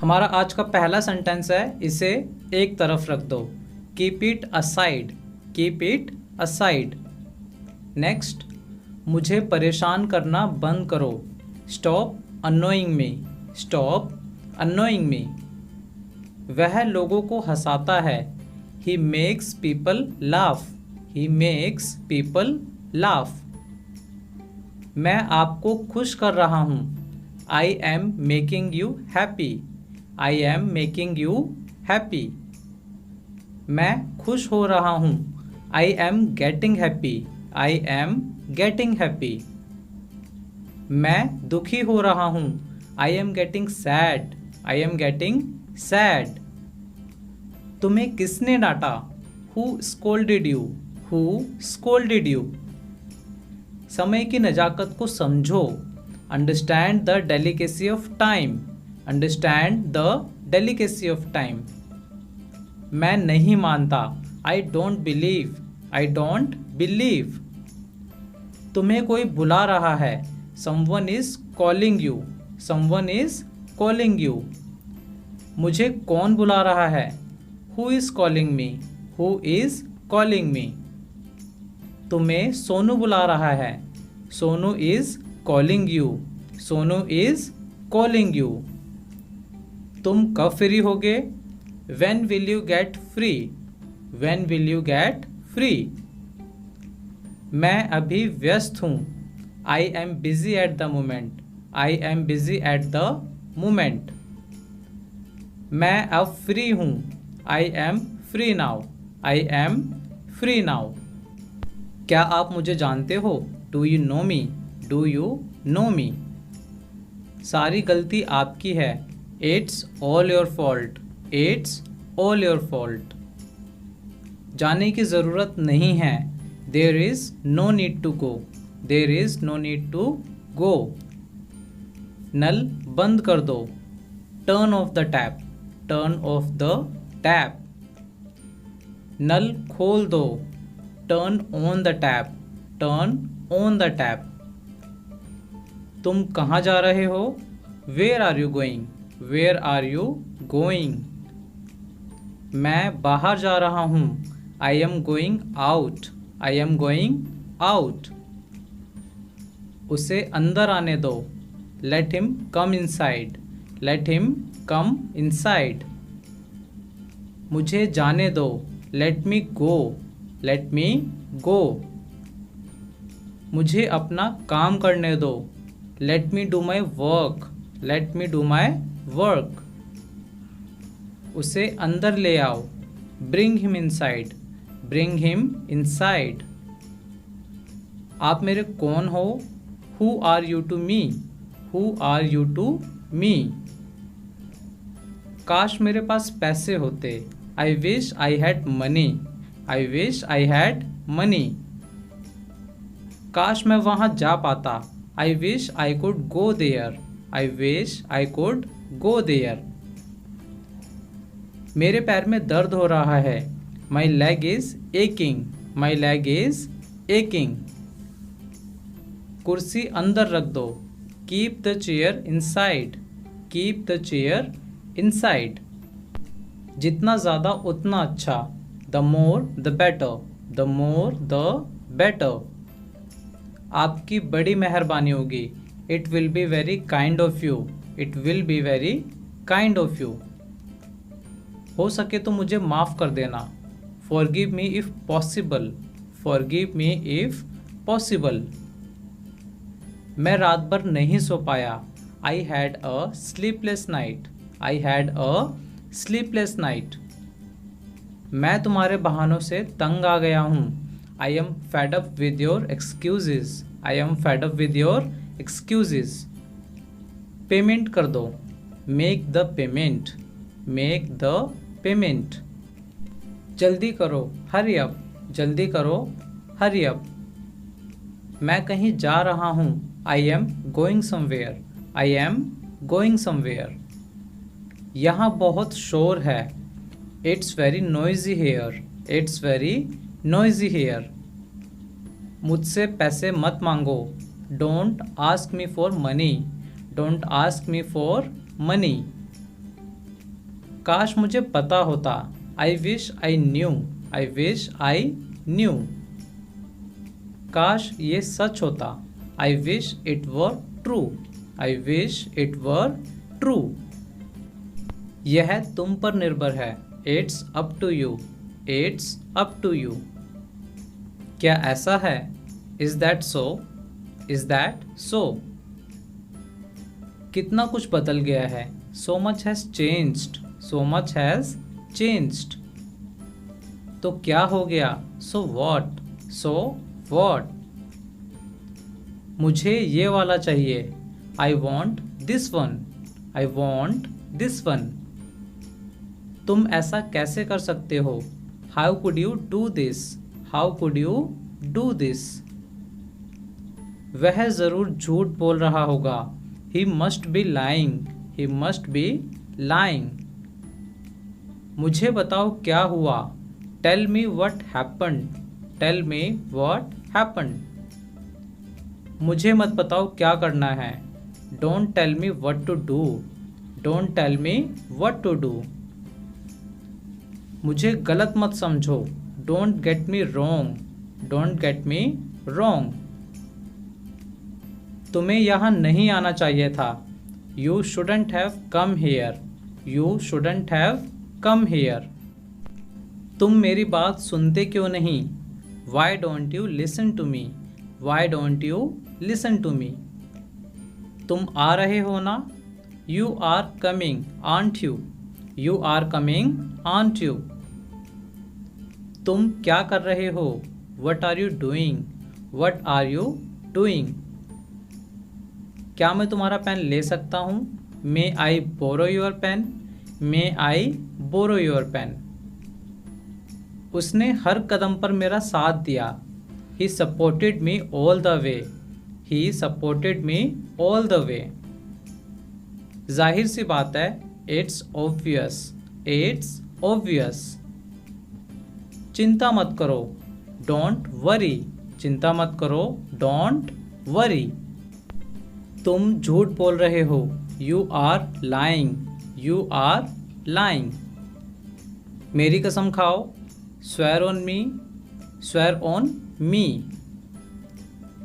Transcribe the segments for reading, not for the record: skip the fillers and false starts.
हमारा आज का पहला सेंटेंस है, इसे एक तरफ रख दो। Keep it aside, keep it aside. Next, मुझे परेशान करना बंद करो। स्टॉप अनोइंग मी, स्टॉप अनोइंग मी। वह लोगों को हंसाता है। He makes people laugh, he makes people laugh. मैं आपको खुश कर रहा हूँ। I am making you happy, I am making you happy. मैं खुश हो रहा हूँ। I am getting happy, I am getting happy. मैं दुखी हो रहा हूँ। I am getting sad, I am getting sad. तुम्हें किसने डांटा? Who scolded you, who scolded you. समय की नज़ाकत को समझो। Understand the delicacy of time, understand the delicacy of time. मैं नहीं मानता। I don't believe, I don't believe. तुम्हें कोई बुला रहा है। Someone is calling you, someone is calling you. मुझे कौन बुला रहा है? Who is calling me, who is calling me. तुम्हें सोनू बुला रहा है। Sonu is calling you, Sonu is calling you. तुम कब फ्री होगे? When will you get free, when will you get free. मैं अभी व्यस्त हूँ। I am busy at the moment, I am busy at the moment. मैं अब फ्री हूँ। I am free now, I am free now. क्या आप मुझे जानते हो? Do you know me, do you know me. सारी गलती आपकी है। It's all your fault, it's all your fault. जाने की ज़रूरत नहीं है। There is no need to go, there is no need to go. नल बंद कर दो। Turn off the tap, turn off the tap. नल खोल दो। Turn on the tap, turn on the tap. तुम कहाँ जा रहे हो? Where are you going, where are you going. मैं बाहर जा रहा हूँ। I am going out, I am going out. उसे अंदर आने दो। Let him come inside, let him come inside. मुझे जाने दो। Let me go, let me go. मुझे अपना काम करने दो। Let me do my work, let me do my work. उसे अंदर ले आओ। Bring him inside, bring him inside. आप मेरे कौन हो? Who are you to me, who are you to me. काश मेरे पास पैसे होते। I wish I had money, I wish I had money. काश मैं वहाँ जा पाता। I wish I could go there, I wish I could go there. मेरे पैर में दर्द हो रहा है। My leg is aching, my leg is aching. कुर्सी अंदर रख दो। Keep the chair inside, keep the chair inside. जितना ज़्यादा उतना अच्छा। The more the better, the more the better. आपकी बड़ी मेहरबानी होगी। It will be very kind of you, it will be very kind of you. हो सके तो मुझे माफ़ कर देना। Forgive me if possible, forgive me if possible. मैं रात भर नहीं सो पाया। I had a sleepless night, I had a sleepless night. मैं तुम्हारे बहानों से तंग आ गया हूँ। I am fed up with your excuses, I am fed up with your excuses. Payment कर दो। Make the payment, make the payment. जल्दी करो। हरी अप, जल्दी करो। Hurry up. मैं कहीं जा रहा हूँ। I am going somewhere, I am going somewhere. यहाँ बहुत शोर है। It's very noisy here, it's very noisy here. मुझसे पैसे मत मांगो। Don't ask me for money, don't ask me for money. काश मुझे पता होता। I wish I knew. I wish I knew. काश ये सच होता। I wish it were true. I wish it were true. यह तुम पर निर्भर है। It's up to you. It's up to you. क्या ऐसा है? Is that so? Is that so? कितना कुछ बदल गया है। So much has changed. So much has changed. तो क्या हो गया? So what? So what? मुझे ये वाला चाहिए। I want this one. I want this one. तुम ऐसा कैसे कर सकते हो? How could you do this? How could you do this? वह जरूर झूठ बोल रहा होगा। He must be lying. He must be lying. मुझे बताओ क्या हुआ। Tell me what happened. Tell me what happened. मुझे मत बताओ क्या करना है। Don't tell me what to do. Don't tell me what to do. मुझे गलत मत समझो। Don't get me wrong. Don't get me wrong. तुम्हें यहाँ नहीं आना चाहिए था। You shouldn't have come here. You shouldn't have come here. तुम मेरी बात सुनते क्यों नहीं? Why don't you listen to me? Why don't you listen to me? तुम आ रहे हो ना? You are coming aren't you? You are coming aren't you? तुम क्या कर रहे हो? What are you doing? What are you doing? क्या मैं तुम्हारा पेन ले सकता हूँ? May I borrow your pen? May I borrow your pen? उसने हर कदम पर मेरा साथ दिया। He supported me all the way. He supported me all the way. जाहिर सी बात है। It's obvious. It's obvious. चिंता मत करो। Don't worry. चिंता मत करो। Don't worry. तुम झूठ बोल रहे हो। You are lying. You are lying. मेरी कसम खाओ। Swear on me. Swear on me.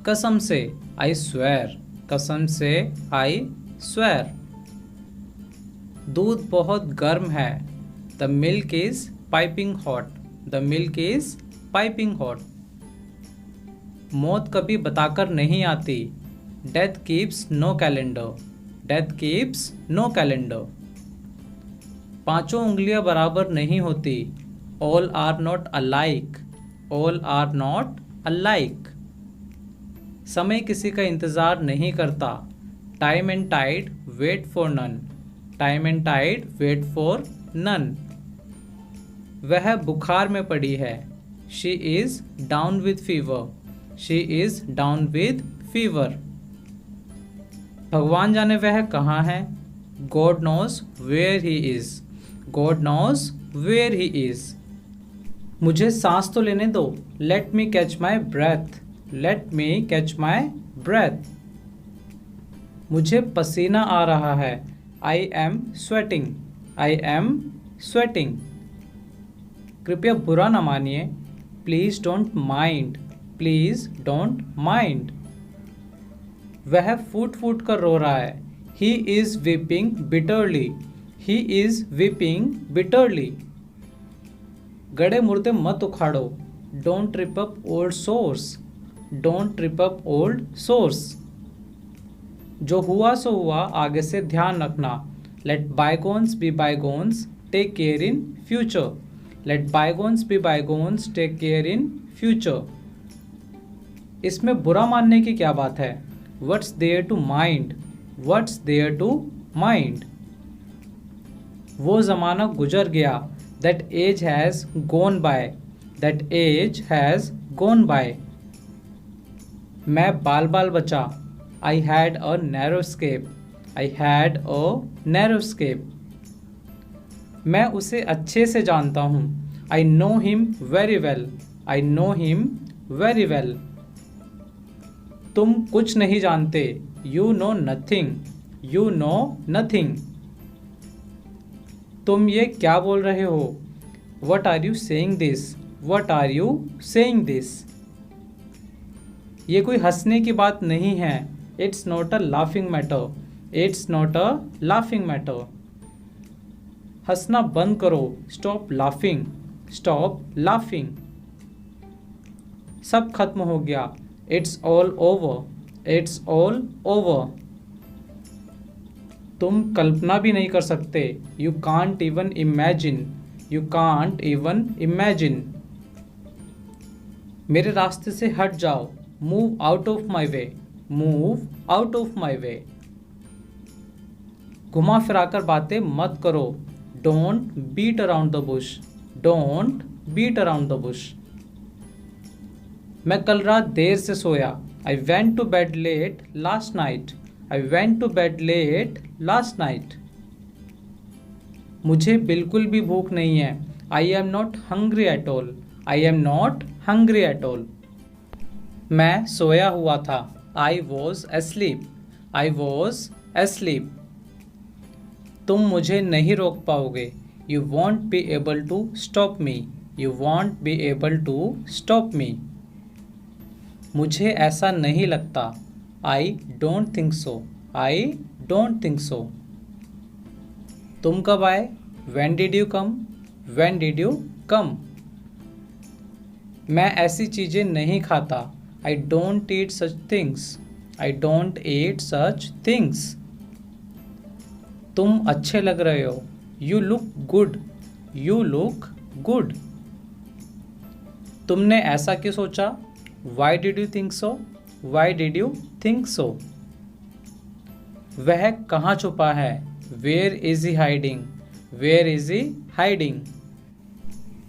कसम से। I swear. कसम से। I swear. दूध बहुत गर्म है। The milk is piping hot. The milk is piping hot. मौत कभी बताकर नहीं आती। Death keeps no calendar. Death keeps no calendar. पांचों उंगलियां बराबर नहीं होती। All are not alike. All are not alike. समय किसी का इंतजार नहीं करता। Time and tide wait for none. Time and tide wait for none. वह बुखार में पड़ी है। She is down with fever. She is down with fever. भगवान जाने वह कहाँ है। God knows where he is. God knows where he is. मुझे सांस तो लेने दो। Let me catch my breath. Let me catch my breath. मुझे पसीना आ रहा है। I am sweating. I am sweating. कृपया बुरा न मानिए। Please don't mind. Please don't mind. वह फूट फूट कर रो रहा है। He is weeping bitterly. He is weeping bitterly. गड़े मुर्दे मत उखाड़ो। Don't trip up old sores. Don't trip up old sores. जो हुआ सो हुआ, आगे से ध्यान रखना। Let bygones be bygones, take care in future. Let bygones be bygones, take care in future. इसमें बुरा मानने की क्या बात है? What's there to mind? What's there to mind? वो ज़माना गुजर गया। That age has gone by. That age has gone by. मैं बाल बाल बचा। I had a narrow escape. I had a narrow escape. मैं उसे अच्छे से जानता हूँ। I know him very well. I know him very well. तुम कुछ नहीं जानते। You know nothing. You know nothing. तुम ये क्या बोल रहे हो? What are you saying this? What are you saying this? ये कोई हंसने की बात नहीं है। It's not a laughing matter. It's not a laughing matter. हंसना बंद करो। Stop laughing. Stop laughing. सब खत्म हो गया। It's all over. It's all over. तुम कल्पना भी नहीं कर सकते। You can't even imagine. You can't even imagine. मेरे रास्ते से हट जाओ। Move out of my way. Move out of my way. घुमा फिराकर बातें मत करो। Don't beat around the bush. Don't beat around the bush. मैं कल रात देर से सोया। I went to bed late last night. I went to bed late last night. मुझे बिल्कुल भी भूख नहीं है। I am not hungry at all. I am not hungry at all. मैं सोया हुआ था। I was asleep. I was asleep. तुम मुझे नहीं रोक पाओगे। You won't be able to stop me. You won't be able to stop me. मुझे ऐसा नहीं लगता। I don't think so. I don't think so. तुम कब आए? When did you come? When did you come? मैं ऐसी चीज़ें नहीं खाता। I don't eat such things. I don't eat such things. तुम अच्छे लग रहे हो। You look good. You look good. तुमने ऐसा क्यों सोचा? Why did you think so? Why did you think so? वह कहाँ छुपा है? Where is he hiding? Where is he hiding?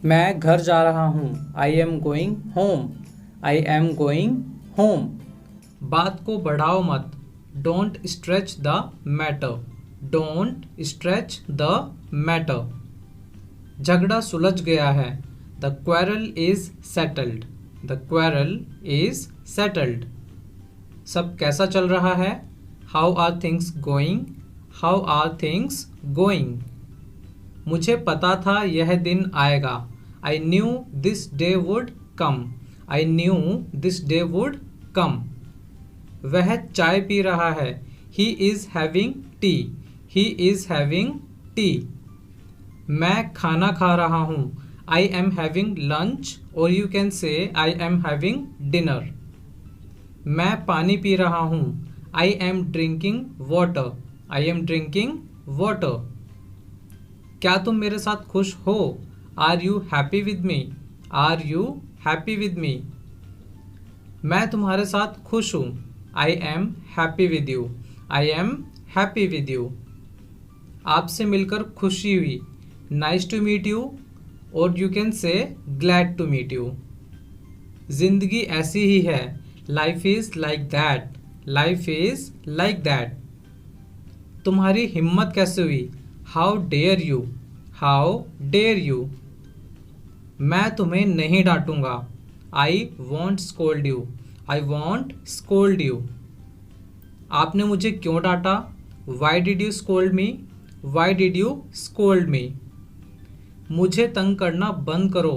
मैं घर जा रहा हूँ। I am going home. I am going home. बात को बढ़ाओ मत। Don't stretch the matter. Don't stretch the matter. झगड़ा सुलझ गया है। The quarrel is settled. The quarrel is settled. सब कैसा चल रहा है? How are things going? How are things going? मुझे पता था यह दिन आएगा। I knew this day would come. I knew this day would come. वह चाय पी रहा है। He is having tea. He is having tea. मैं खाना खा रहा हूँ। I am having lunch or you can say I am having dinner. मैं पानी पी रहा हूँ। I am drinking water. I am drinking water. क्या तुम मेरे साथ खुश हो? Are you happy with me? Are you happy with me? मैं तुम्हारे साथ खुश हूँ। I am happy with you. I am happy with you. आपसे मिलकर खुशी हुई। Nice to meet you or you can say glad to meet you. जिंदगी ऐसी ही है। Life is like that. Life is like that. तुम्हारी हिम्मत कैसे हुई? How dare you? How dare you? मैं तुम्हें नहीं डांटूंगा। I won't scold you. I won't scold you. आपने मुझे क्यों डांटा? Why did you scold me? Why did you scold me? मुझे तंग करना बंद करो।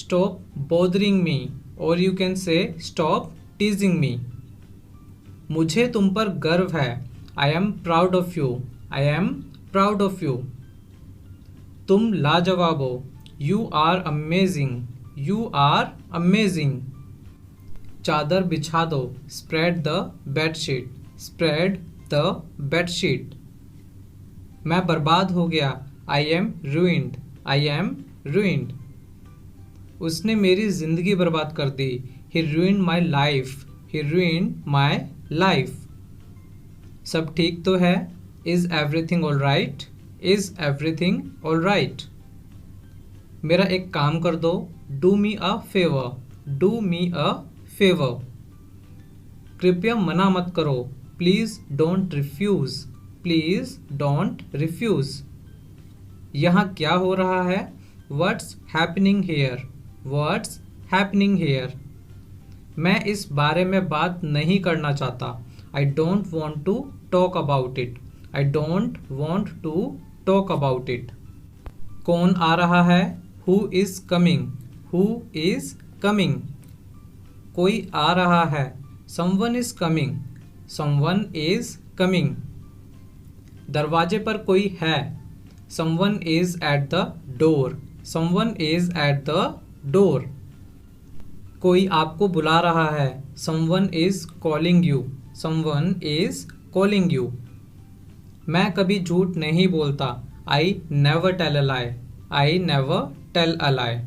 Stop bothering me or you can say stop teasing me. मुझे तुम पर गर्व है। I am proud of you. I am proud of you. तुम लाजवाब हो। You are amazing. You are amazing. चादर बिछा दो। Spread the bed sheet. Spread the bed sheet. मैं बर्बाद हो गया। I am ruined. I am ruined. उसने मेरी जिंदगी बर्बाद कर दी। He ruined my life. He ruined my life. सब ठीक तो है? Is everything all right? Is everything all right? मेरा एक काम कर दो। Do me a favor. Do me a favor. कृपया मना मत करो। Please don't refuse. Please don't refuse. यहाँ क्या हो रहा है? What's happening here? What's happening here? मैं इस बारे में बात नहीं करना चाहता। I don't want to talk about it. I don't want to talk about it. कौन आ रहा है? Who is coming? Who is coming? कोई आ रहा है। Someone is coming. Someone is coming. दरवाजे पर कोई है। Someone is at the door. Someone is at the door. कोई आपको बुला रहा है। Someone is calling you. Someone is calling you. मैं कभी झूठ नहीं बोलता। I never tell a lie. I never tell a lie.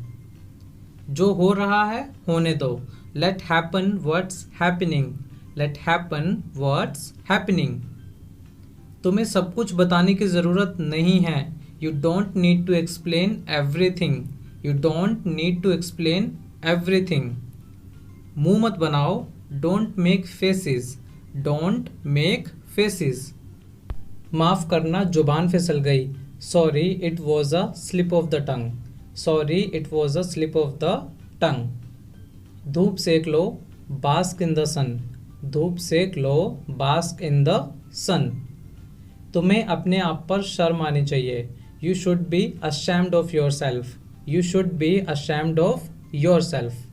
जो हो रहा है होने दो। Let happen what's happening. Let happen what's happening. तुम्हें सब कुछ बताने की ज़रूरत नहीं है। You don't need to explain everything. You don't need to explain everything. मुंह मत बनाओ। Don't make faces. Don't make faces. माफ़ करना, जुबान फिसल गई। Sorry it was a slip of the tongue. Sorry it was a slip of the tongue. धूप सेक लो। बास्क इन द सन। धूप सेक लो। बास्क इन द सन। तुम्हें अपने आप पर शर्म आनी चाहिए। You should be ashamed of yourself. You should be ashamed of yourself.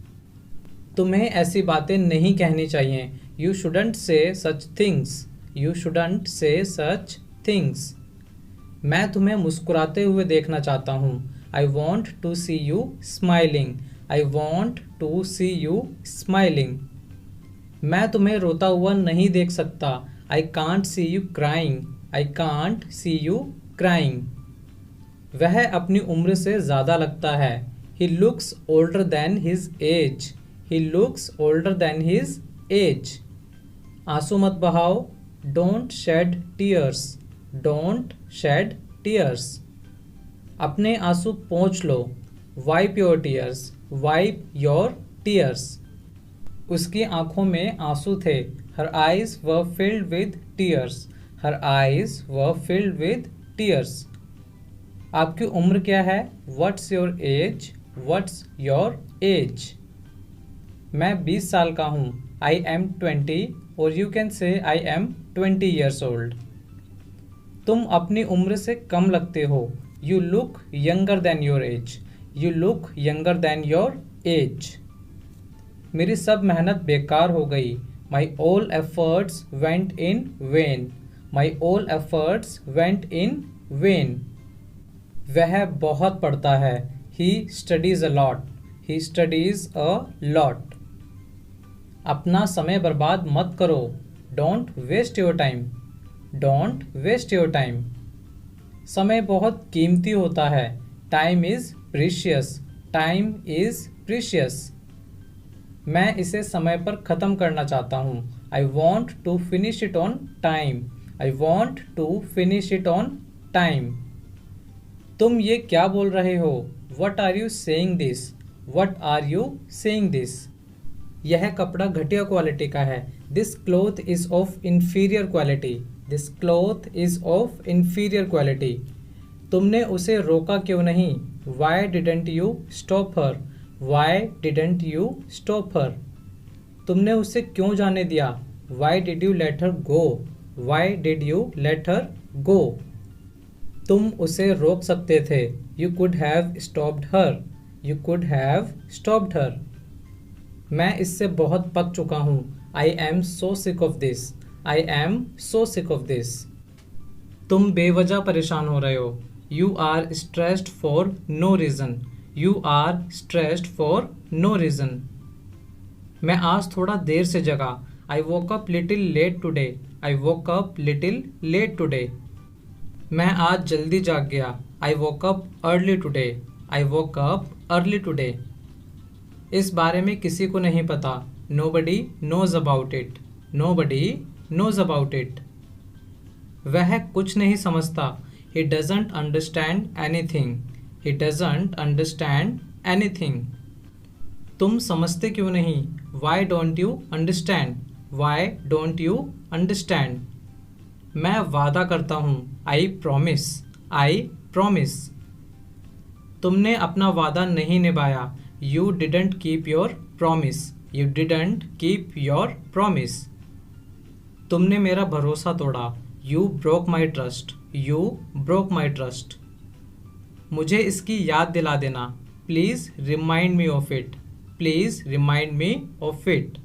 तुम्हें ऐसी बातें नहीं कहनी चाहिए। यू शुडंट से सच थिंग्स। यू शुडंट से सच थिंग्स। मैं तुम्हें मुस्कुराते हुए देखना चाहता हूँ। I want to see you smiling. I want to see you smiling. मैं तुम्हें रोता हुआ नहीं देख सकता। I can't see you crying. I can't see you crying. वह अपनी उम्र से ज़्यादा लगता है। He looks older than his age. He looks older than his age. आंसू मत बहाओ। Don't shed tears. Don't shed tears. अपने आंसू पोंछ लो। Wipe your tears. Wipe your tears. उसकी आंखों में आंसू थे। Her eyes were filled with tears. Her eyes were filled with tears. आपकी उम्र क्या है? What's your age? What's your age? मैं 20 साल का हूँ। आई एम 20 और यू कैन से आई एम 20 ईयर्स ओल्ड। तुम अपनी उम्र से कम लगते हो। You look younger than your age. You look younger than your age. मेरी सब मेहनत बेकार हो गई। My all efforts went in vain. My all efforts went in vain. वह बहुत पढ़ता है। He studies a lot. He studies a lot. अपना समय बर्बाद मत करो। Don't waste your time. Don't waste your time. समय बहुत कीमती होता है। Time is precious. Time is precious. मैं इसे समय पर ख़त्म करना चाहता हूँ। I want to finish it on time. I want to finish it on time. तुम ये क्या बोल रहे हो? What are you saying this? What are you saying this? यह कपड़ा घटिया क्वालिटी का है। This cloth is of inferior quality. This cloth is of inferior quality. तुमने उसे रोका क्यों नहीं? Why didn't you stop her? Why didn't you stop हर? तुमने उसे क्यों जाने दिया? Why did you let her go? Why did you let her go? तुम उसे रोक सकते थे। You could have stopped her. You could have stopped her. मैं इससे बहुत पक चुका हूँ। I am so sick of this. I am so sick of this. तुम बेवजह परेशान हो रहे हो। You are stressed for no reason. You are stressed for no reason. मैं आज थोड़ा देर से जगा। I woke up little late today. I woke up little late today. मैं आज जल्दी जाग गया। I woke up early today. I woke up early today. इस बारे में किसी को नहीं पता। Nobody knows about it. Nobody knows about it. वह कुछ नहीं समझता। He doesn't understand anything. He doesn't understand anything. तुम समझते क्यों नहीं? Why don't you understand? Why don't you understand? मैं वादा करता हूँ। I promise. I promise. तुमने अपना वादा नहीं निभाया। You didn't keep your promise. You didn't keep your promise. तुमने मेरा भरोसा तोड़ा। You broke my trust. You broke my trust. मुझे इसकी याद दिला देना। Please remind me of it. Please remind me of it.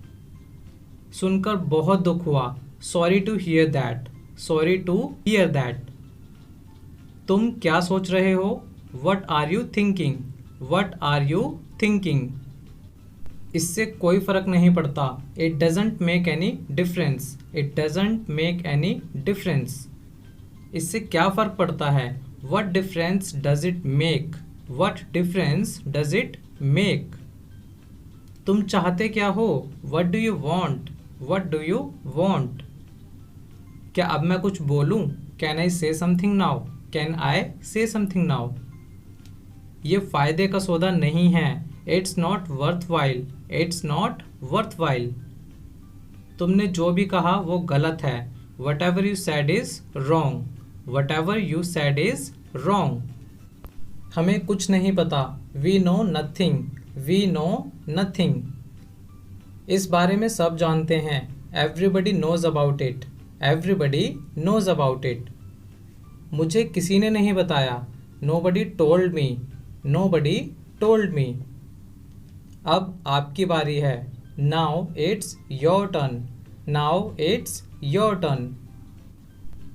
सुनकर बहुत दुख हुआ। Sorry to hear that. Sorry to hear that. तुम क्या सोच रहे हो? What are you thinking? What are you thinking? इससे कोई फ़र्क नहीं पड़ता। It doesn't make any difference. It doesn't make any difference. इससे क्या फ़र्क पड़ता है? What difference does it make? What difference does it make? तुम चाहते क्या हो? What do you want? What do you want? क्या अब मैं कुछ बोलूं? कैन आई से समथिंग नाउ? कैन आई से समथिंग नाउ? ये फ़ायदे का सौदा नहीं है। It's not worth while. It's not worth while. तुमने जो भी कहा वो गलत है। Whatever you said is wrong. Whatever you said is wrong. हमें कुछ नहीं पता। We know nothing. We know nothing. इस बारे में सब जानते हैं। Everybody knows about it. Everybody knows about it. मुझे किसी ने नहीं बताया। Nobody told me. Nobody told me. अब आपकी बारी है। Now it's your turn. Now it's your turn.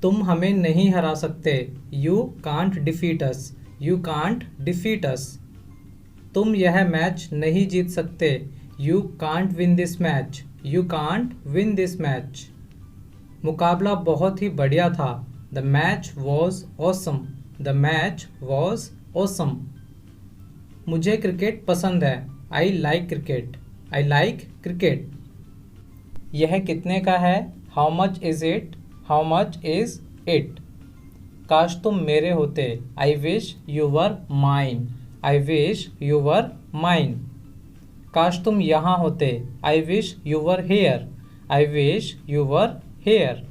तुम हमें नहीं हरा सकते। You can't defeat us. You can't defeat us. तुम यह मैच नहीं जीत सकते। You can't win this match. You can't win this match. मुकाबला बहुत ही बढ़िया था। The match was awesome. The match was awesome. मुझे क्रिकेट पसंद है। I like cricket. I like cricket. यह कितने का है? How much is it? How much is it? काश तुम मेरे होते। I wish you were mine. I wish you were mine. काश तुम यहाँ होते। I wish you were here. I wish you were here.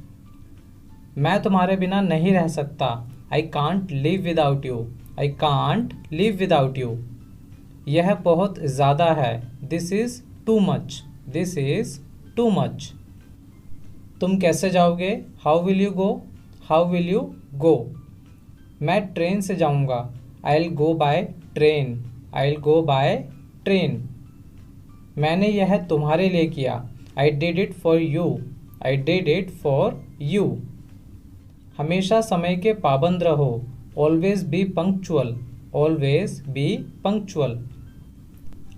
मैं तुम्हारे बिना नहीं रह सकता। I can't live without you. I can't live without you. यह बहुत ज़्यादा है। This is too much. This is too much. तुम कैसे जाओगे? How will you go? How will you go? मैं ट्रेन से जाऊँगा। I will go by train. I will go by train. मैंने यह तुम्हारे लिए किया। I did it for you. I did it for you. हमेशा समय के पाबंद रहो। Always B punctual. Always be punctual.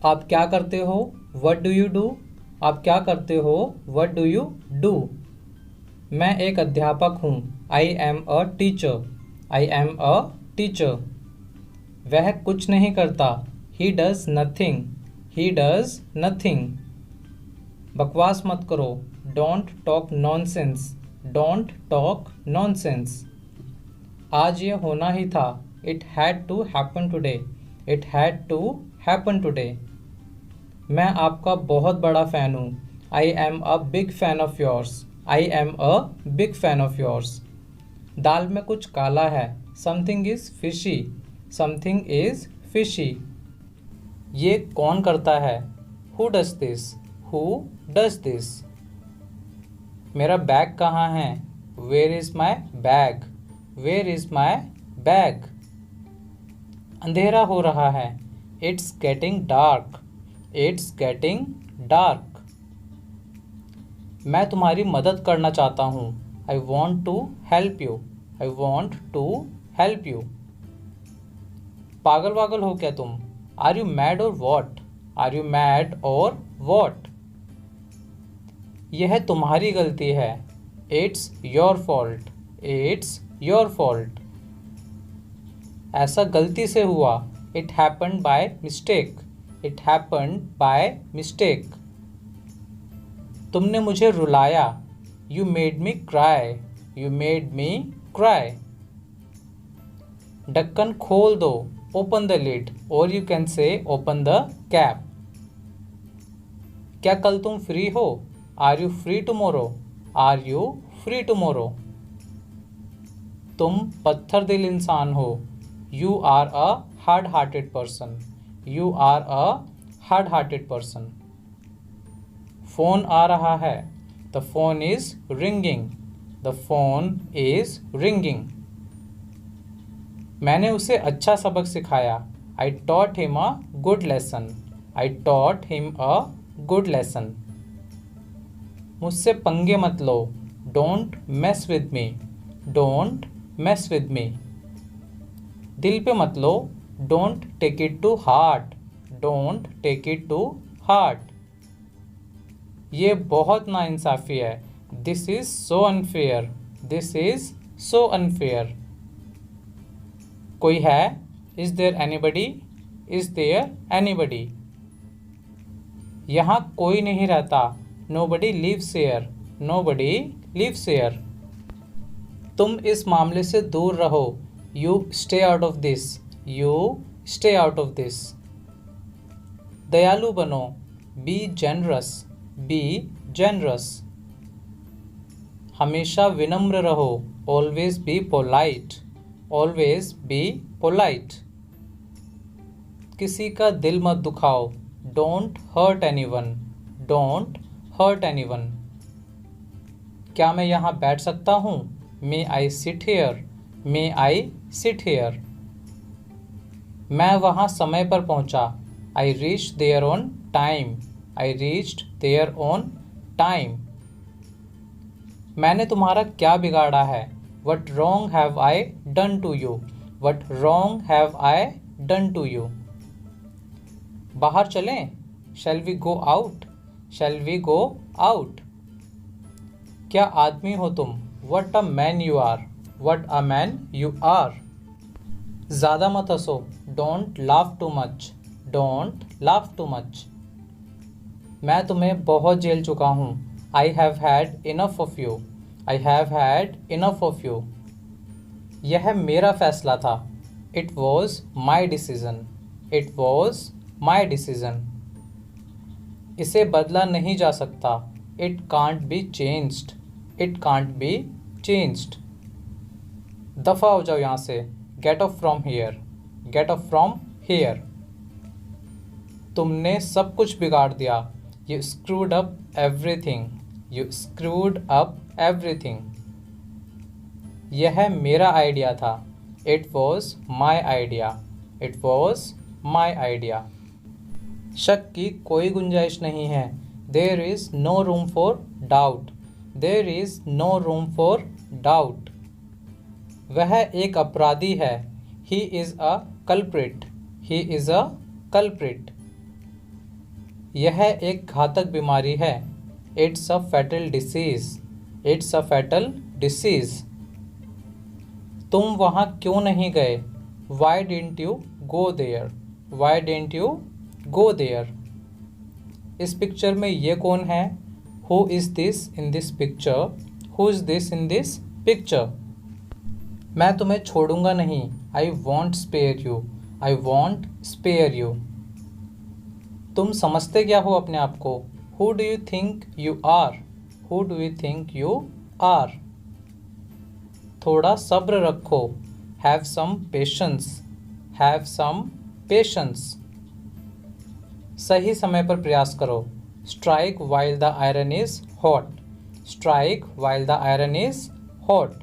आप क्या करते हो? What do you do? आप क्या करते हो? What do you do? मैं एक अध्यापक हूँ। I am a teacher. I am a teacher. वह कुछ नहीं करता। He does nothing. He does nothing. बकवास मत करो। Don't talk nonsense. Don't talk nonsense. आज ये होना ही था। It had to happen today. It had to happen today. मैं आपका बहुत बड़ा फ़ैन हूँ। I am a big fan of yours. I am a big fan of yours. दाल में कुछ काला है। Something is fishy. Something is fishy. ये कौन करता है? Who does this? Who does this? मेरा बैग कहाँ है? Where is my bag? Where is my bag? अंधेरा हो रहा है। It's getting dark. It's getting dark. मैं तुम्हारी मदद करना चाहता हूँ। I want to help you. I want to help you. पागल वागल हो क्या तुम? Are you mad or what? Are you mad or what? यह तुम्हारी गलती है। It's your fault. It's your fault. ऐसा गलती से हुआ। It happened by mistake. It happened by mistake. तुमने मुझे रुलाया। You made me cry. You made me cry. ढक्कन खोल दो। Open the lid. और you can say open the cap. क्या कल तुम फ्री हो? Are you free tomorrow? Are you free tomorrow? तुम पत्थर दिल इंसान हो। You are a hard hearted person. You are a hard hearted person. Phone आ रहा है। The phone is ringing. The phone is ringing. मैंने उसे अच्छा सबक सिखाया। I taught him a good lesson. I taught him a good lesson. मुझसे पंगे मत लो। Don't mess with me. Don't mess with me. दिल पे मत लो। Don't take it to heart. Don't take it to heart. ये बहुत नाइंसाफ़ी है। This is so unfair. This is so unfair. कोई है? Is there anybody? Is there anybody? यहाँ कोई नहीं रहता। Nobody lives here. Nobody lives here. तुम इस मामले से दूर रहो। You stay out of this. You stay out of this. दयालु बनो। Be generous. Be generous. हमेशा विनम्र रहो। Always be polite. Always be polite. किसी का दिल मत दुखाओ। Don't hurt anyone. Don't hurt anyone. क्या मैं यहाँ बैठ सकता हूँ? May I sit here. May I sit here. मैं वहाँ समय पर पहुँचा। I reached there on time. I reached there on time. मैंने तुम्हारा क्या बिगाड़ा है? What wrong have I done to you. What wrong have I done to you. बाहर चलें? Shall we go out. Shall we go out. क्या आदमी हो तुम? What a man you are. What a man you are. ज़्यादा मत हंसो। Don't laugh too much. Don't laugh too much. मैं तुम्हें बहुत झेल चुका हूँ। I have had enough of you. I have had enough of you. यह मेरा फैसला था। It was my decision. It was my decision. इसे बदला नहीं जा सकता। It can't be changed. It can't be changed. दफ़ा हो जाओ यहाँ से। Get off from here. Get off from here. तुमने सब कुछ बिगाड़ दिया। You screwed up everything. You screwed up everything. यह मेरा आइडिया था। It was my idea. It was my idea. शक की कोई गुंजाइश नहीं है। There is no room for doubt. There is no room for doubt. वह एक अपराधी है। He is a culprit. He is a culprit. यह एक घातक बीमारी है। It's a fatal disease. It's a fatal disease. तुम वहाँ क्यों नहीं गए? Why didn't you go there. Why didn't you go there. इस पिक्चर में ये कौन है? Who is this in this picture? Who is this in this picture? मैं तुम्हें छोड़ूंगा नहीं। I won't spare you. I won't spare you. तुम समझते क्या हो अपने आप को? Who do you think you are? Who do you think you are? थोड़ा सब्र रखो। Have some patience. Have some patience. सही समय पर प्रयास करो। Strike while the iron is hot. Strike while the iron is hot.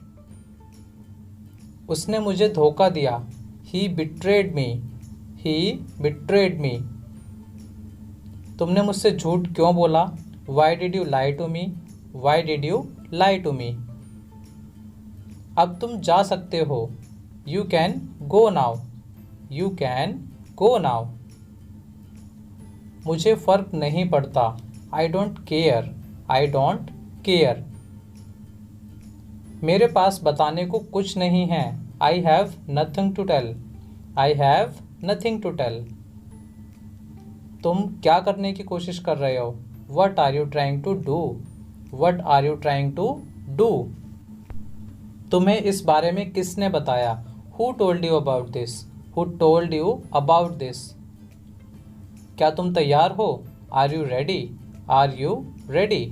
उसने मुझे धोखा दिया। ही betrayed me. He betrayed me. तुमने मुझसे झूठ क्यों बोला? Why did you lie to me? Why did you lie to me? अब तुम जा सकते हो। You can go now. You can go now. मुझे फ़र्क नहीं पड़ता। I don't care. I don't care. मेरे पास बताने को कुछ नहीं है। I have nothing to tell. I have nothing to tell. तुम क्या करने की कोशिश कर रहे हो? What are you trying to do? What are you trying to do? तुम्हें इस बारे में किसने बताया? Who told you about this? Who told you about this? क्या तुम तैयार हो? Are you ready? Are you ready?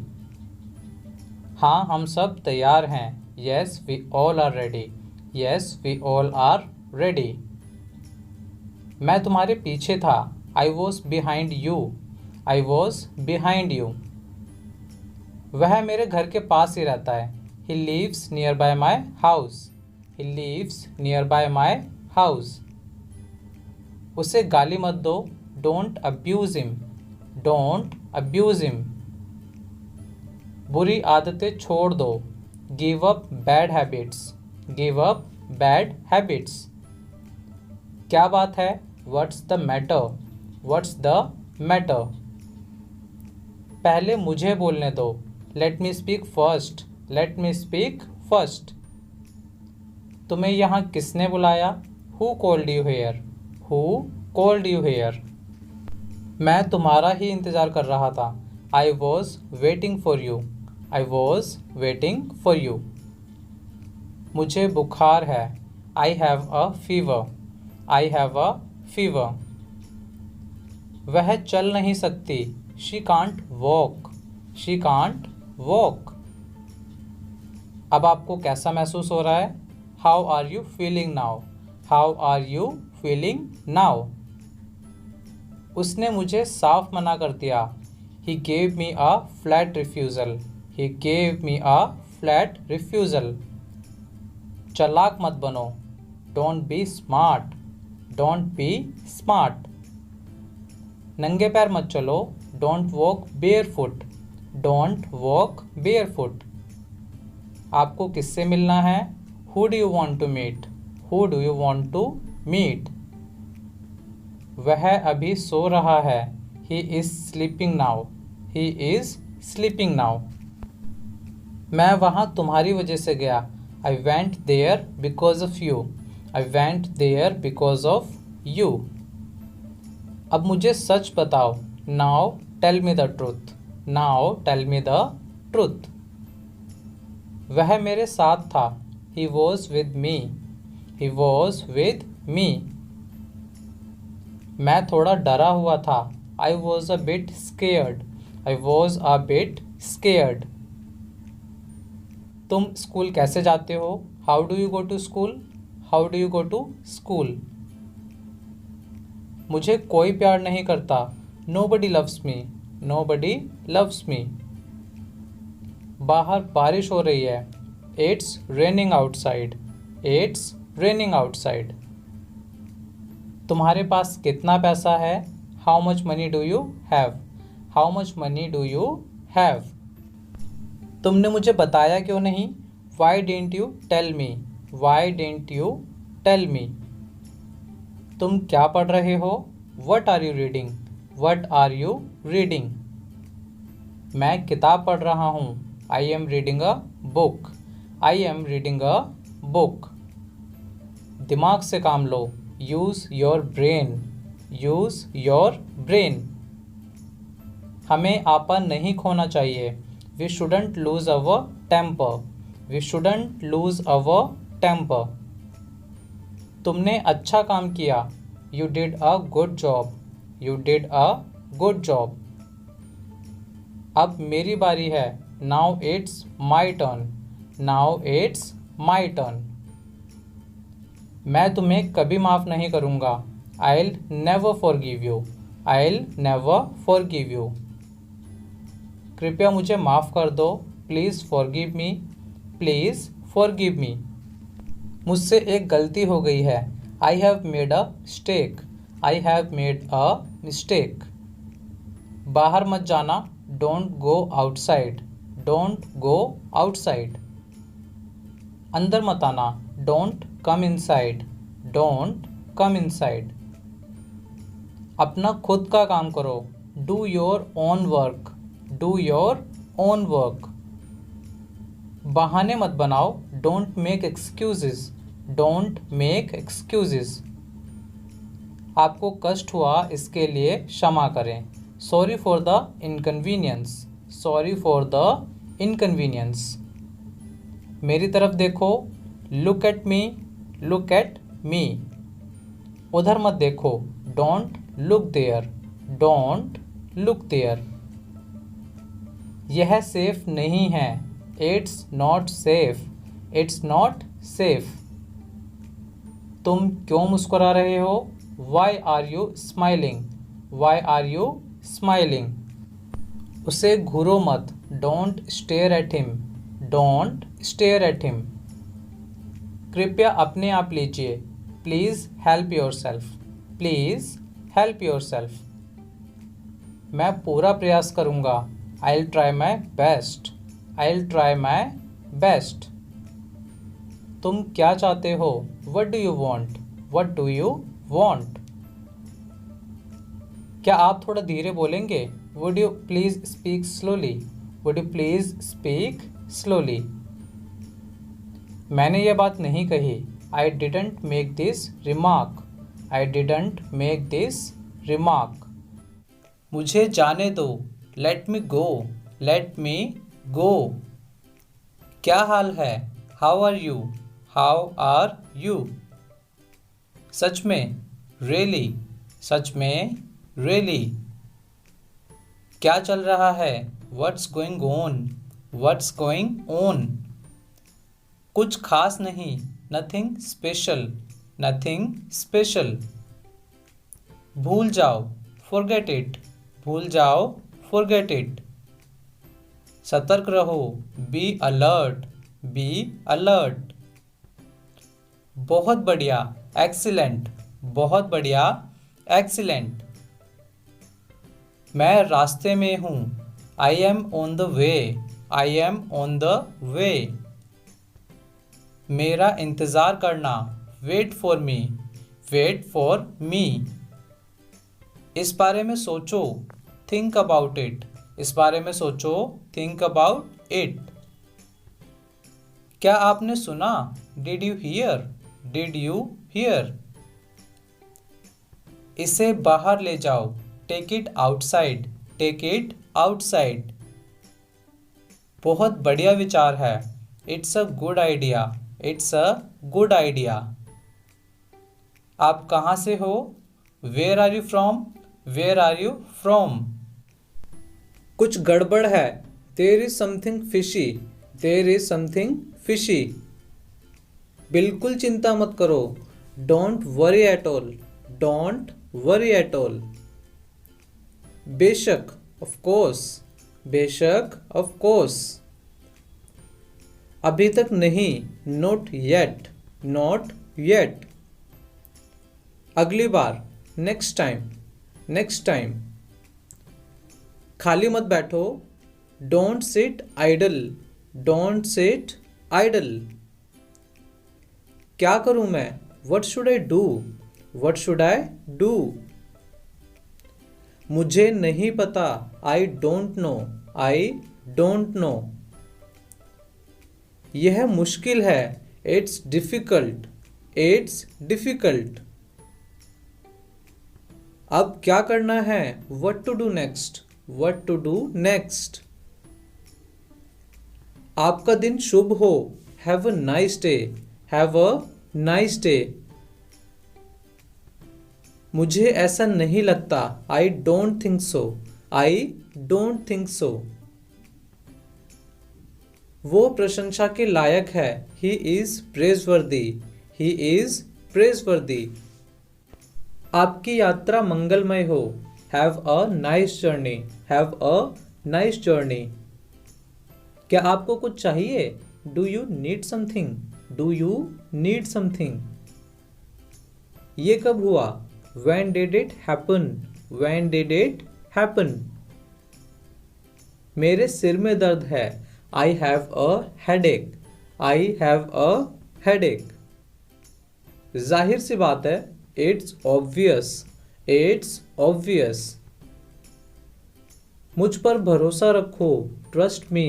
हाँ, हम सब तैयार हैं। Yes we all are ready. Yes we all are ready. मैं तुम्हारे पीछे था। I was behind you. I was behind you. वह मेरे घर के पास ही रहता है। He lives near by my house. He lives near by my house. उसे गाली मत दो, don't abuse him, don't abuse him. बुरी आदतें छोड़ दो, give up bad habits, give up bad habits. क्या बात है, what's the matter, what's the matter. पहले मुझे बोलने दो, let me speak first, let me speak first. तुम्हें यहाँ किसने बुलाया, who called you here, who called you hair. मैं तुम्हारा ही इंतज़ार कर रहा था, I was waiting for you, I was waiting for you. मुझे बुखार है, I have a fever, I have a fever. वह चल नहीं सकती, she can't walk, she can't walk. अब आपको कैसा महसूस हो रहा है, how are you feeling now, how are you feeling now. उसने मुझे साफ मना कर दिया, he gave me a flat refusal, he gave me a flat refusal. चालाक मत बनो, don't be smart, don't be smart. नंगे पैर मत चलो, don't walk barefoot, don't walk barefoot. आपको किससे मिलना है, who do you want to meet, who do you want to meet. वह अभी सो रहा है, he is sleeping now, he is sleeping now. मैं वहाँ तुम्हारी वजह से गया, I went there because of you, I went there because of you. अब मुझे सच बताओ, now tell me the truth, now tell me the truth. वह मेरे साथ था, he was with me, he was with me. मैं थोड़ा डरा हुआ था, I was a bit scared, I was a bit scared. तुम स्कूल कैसे जाते हो, how do you go to school, how do you go to school. मुझे कोई प्यार नहीं करता, nobody loves me, nobody loves me. बाहर बारिश हो रही है, it's raining outside, it's raining outside. तुम्हारे पास कितना पैसा है, how much money do you have, how much money do you have. तुमने मुझे बताया क्यों नहीं, why didn't you tell me, why didn't you tell me. तुम क्या पढ़ रहे हो, what are you reading, what are you reading. मैं किताब पढ़ रहा हूँ, I am reading a book, I am reading a book. दिमाग से काम लो, use your brain, use your brain. हमें आपा नहीं खोना चाहिए, we shouldn't lose our temper, we shouldn't lose our temper. तुमने अच्छा काम किया, you did a good job, you did a good job. अब मेरी बारी है, now it's my turn, now it's my turn. मैं तुम्हें कभी माफ़ नहीं करूँगा, I will never forgive you, I will never forgive you. कृपया मुझे माफ़ कर दो, please forgive me, please forgive me. मुझसे एक गलती हो गई है, I have made a mistake, I have made a mistake. बाहर मत जाना, don't go outside, don't go outside. अंदर मत आना, don't come inside, don't come inside. अपना खुद का काम करो, do your own work, do your own work. बहाने मत बनाओ, don't make excuses, don't make excuses. आपको कष्ट हुआ, इसके लिए क्षमा करें, sorry for the inconvenience, sorry for the inconvenience. मेरी तरफ देखो, look at me, look at me. उधर मत देखो, don't look there, don't look there. यह सेफ नहीं है, it's not safe, it's not safe. तुम क्यों मुस्कुरा रहे हो, why are you smiling, why are you smiling. उसे घूरो मत, don't stare at him, don't stare at him. कृपया अपने आप लीजिए, please help yourself, please help yourself. मैं पूरा प्रयास करूँगा, I will try my best, I will try my best. तुम क्या चाहते हो, what do you want, what do you want. क्या आप थोड़ा धीरे बोलेंगे, would you please speak slowly, would you please speak slowly. मैंने ये बात नहीं कही, I didn't make this remark, I didn't make this remark. मुझे जाने दो, let me go, let me गो। क्या हाल है, how are you, how are you. सच में, रियली, सच में, रियली। क्या चल रहा है, what's going on, what's going on. कुछ खास नहीं, नथिंग स्पेशल, नथिंग स्पेशल। भूल जाओ, फॉरगेट इट, भूल जाओ, फॉरगेट इट। सतर्क रहो, बी अलर्ट, बी अलर्ट। बहुत बढ़िया, एक्सीलेंट, बहुत बढ़िया, एक्सीलेंट। मैं रास्ते में हूँ, I am on the way, I am on the way. मेरा इंतज़ार करना, wait for me, wait for me. इस बारे में सोचो, थिंक अबाउट इट, इस बारे में सोचो, थिंक अबाउट इट। क्या आपने सुना, did you hear, did you hear. इसे बाहर ले जाओ, take it outside, take it outside. बहुत बढ़िया विचार है, it's a good idea, it's a good idea. आप कहाँ से हो, where are you from, where are you from. कुछ गड़बड़ है, there is something fishy, there is something fishy. बिल्कुल चिंता मत करो, don't worry at all, don't worry at all. बेशक, ऑफ कोर्स, बेशक, ऑफ कोर्स। अभी तक नहीं, नॉट येट, नॉट येट। अगली बार, नेक्स्ट टाइम, नेक्स्ट टाइम। खाली मत बैठो, don't sit idle, don't sit idle. क्या करूं मैं, what should I do, what should I do. मुझे नहीं पता, I don't know, I don't know. यह मुश्किल है, इट्स डिफिकल्ट, इट्स डिफिकल्ट। अब क्या करना है, what to do next, what to do next. आपका दिन शुभ हो, have a nice day, have a nice day. मुझे ऐसा नहीं लगता, I don't think so, I don't think so. वो प्रशंसा के लायक है, ही इज प्रेजवर्दी, ही इज प्रेजवर्दी। आपकी यात्रा मंगलमय हो, have a nice journey, have a nice journey. क्या आपको कुछ चाहिए, do you need something, do you need something. ये कब हुआ, when did it happen, when did it happen। मेरे सिर में दर्द है, I have a headache, I have a headache। जाहिर सी बात है, it's obvious, it's obvious। मुझ पर भरोसा रखो, trust me,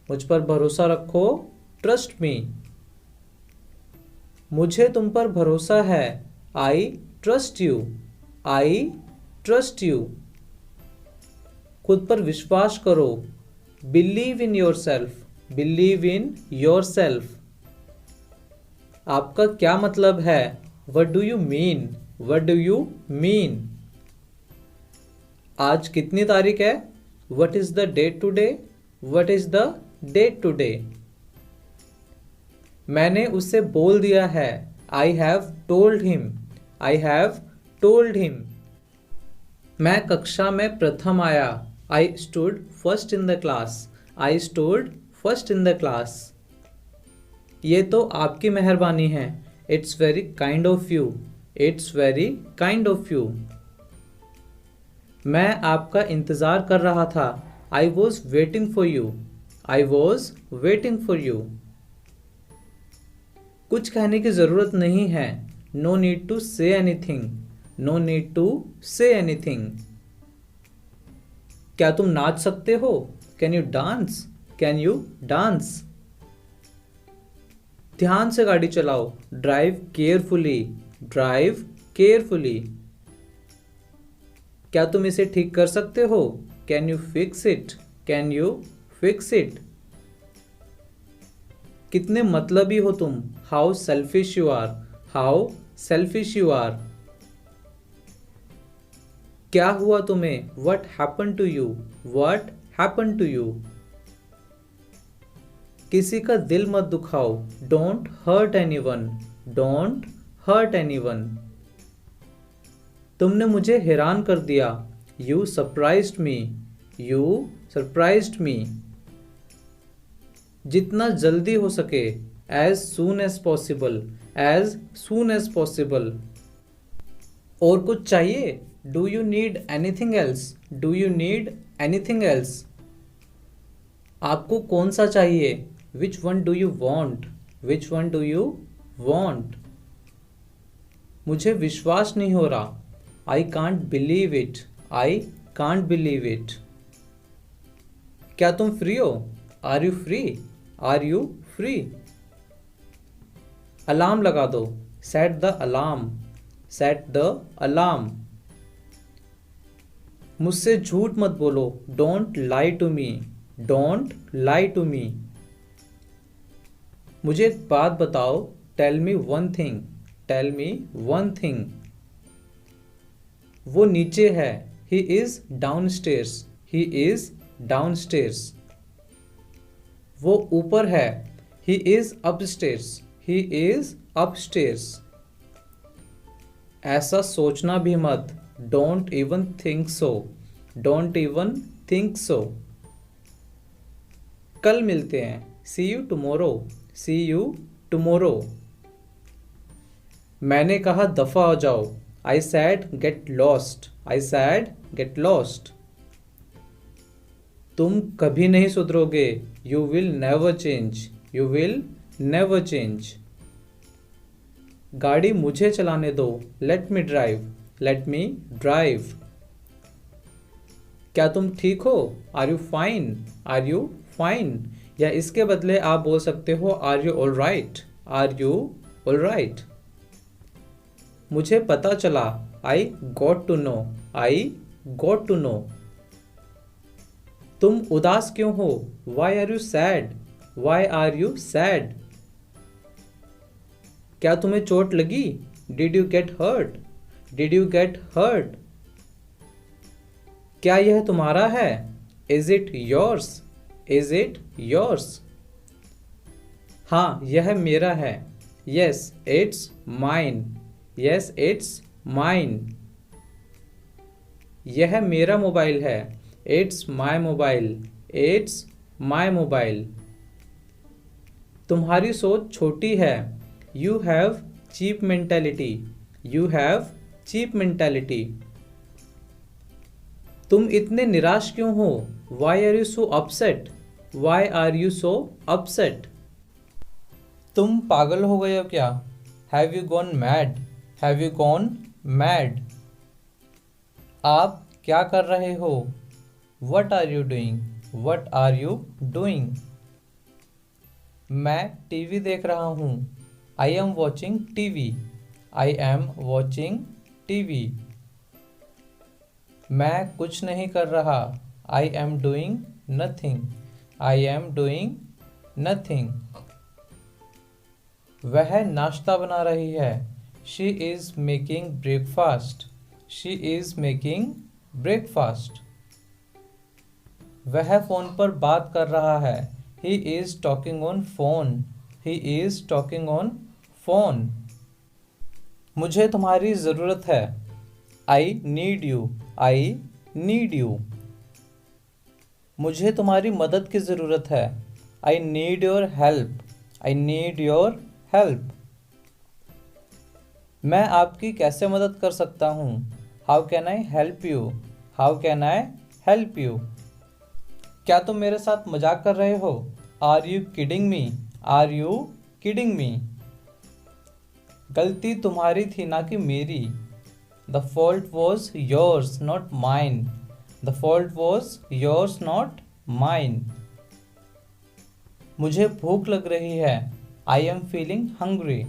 मुझ पर भरोसा रखो, trust me। मुझे तुम पर भरोसा है, I trust you, I trust you। खुद पर विश्वास करो, believe in yourself, believe in yourself। आपका क्या मतलब है, what do you mean, what do you mean। आज कितनी तारीख है, what is the date today, what is the date today। मैंने उसे बोल दिया है, I have told him, I have told him। मैं कक्षा में प्रथम आया, I stood first in the class, I stood first in the class। ये तो आपकी मेहरबानी है, it's very kind of you, it's very kind of you. मैं आपका इंतज़ार कर रहा था, I was waiting for you, I was waiting for you. कुछ कहने की ज़रूरत नहीं है, no need to say anything, no need to say anything. क्या तुम नाच सकते हो, can you dance, can you dance. ध्यान से गाड़ी चलाओ, ड्राइव केयरफुली, ड्राइव केयरफुली। क्या तुम इसे ठीक कर सकते हो, can you fix it, can you fix it. कितने मतलबी हो तुम, how selfish you are, how selfish you are. क्या हुआ तुम्हें, what happen to you, what happen to you. किसी का दिल मत दुखाओ, don't hurt anyone, don't hurt anyone. तुमने मुझे हैरान कर दिया, you surprised me, you surprised me. जितना जल्दी हो सके, as soon as possible, as soon as possible. और कुछ चाहिए, do you need anything else, do you need anything else. आपको कौन सा चाहिए, which one do you want, which one do you want. मुझे विश्वास नहीं हो रहा, I can't believe it, I can't believe it. क्या तुम फ्री हो, are you free, are you free. Alarm लगा दो, set the alarm, set the alarm. मुझसे झूठ मत बोलो, don't lie to me, don't lie to me. मुझे एक बात बताओ, tell me one thing, tell me one thing. वो नीचे है, he is downstairs, he is downstairs. वो ऊपर है, he is upstairs, he is upstairs. ऐसा सोचना भी मत, don't even think so, don't even think so. कल मिलते हैं, see you tomorrow, see you tomorrow. मैंने कहा दफा हो जाओ, I said get lost, I said get lost. तुम कभी नहीं सुधरोगे, you will never change, you will never change. गाड़ी मुझे चलाने दो, let me drive, let me drive. क्या तुम ठीक हो, are you fine, are you fine. या इसके बदले आप बोल सकते हो, are you all right, are you all right. मुझे पता चला, I got to know, I got to know. तुम उदास क्यों हो, why are you sad, why are you sad. क्या तुम्हें चोट लगी, did you get hurt, did you get hurt. क्या यह तुम्हारा है, is it yours, is it yours. हाँ यह मेरा है, yes it's mine, yes it's mine. यह मेरा मोबाइल है, it's my mobile, it's my mobile. तुम्हारी सोच छोटी है, you have cheap mentality, you have cheap mentality. तुम इतने निराश क्यों हो, why are you so upset, why are you so upset. तुम पागल हो गए हो क्या, have you gone mad, have you gone mad. आप क्या कर रहे हो, what are you doing, what are you doing. मैं टीवी देख रहा हूँ, I am watching TV, I am watching TV. मैं कुछ नहीं कर रहा, I am doing nothing, I am doing nothing. वह नाश्ता बना रही है, she is making breakfast, she is making breakfast. वह फ़ोन पर बात कर रहा है, he is talking on phone, he is talking on phone. मुझे तुम्हारी ज़रूरत है, I need you, I need you. मुझे तुम्हारी मदद की ज़रूरत है, I need your help, I need your help. मैं आपकी कैसे मदद कर सकता हूँ? How can I help you? How can I help you? क्या तुम मेरे साथ मजाक कर रहे हो? Are you kidding me? Are you kidding me? गलती तुम्हारी थी ना कि मेरी। The fault was yours not mine. The fault was yours not mine. मुझे भूख लग रही है। I am feeling hungry.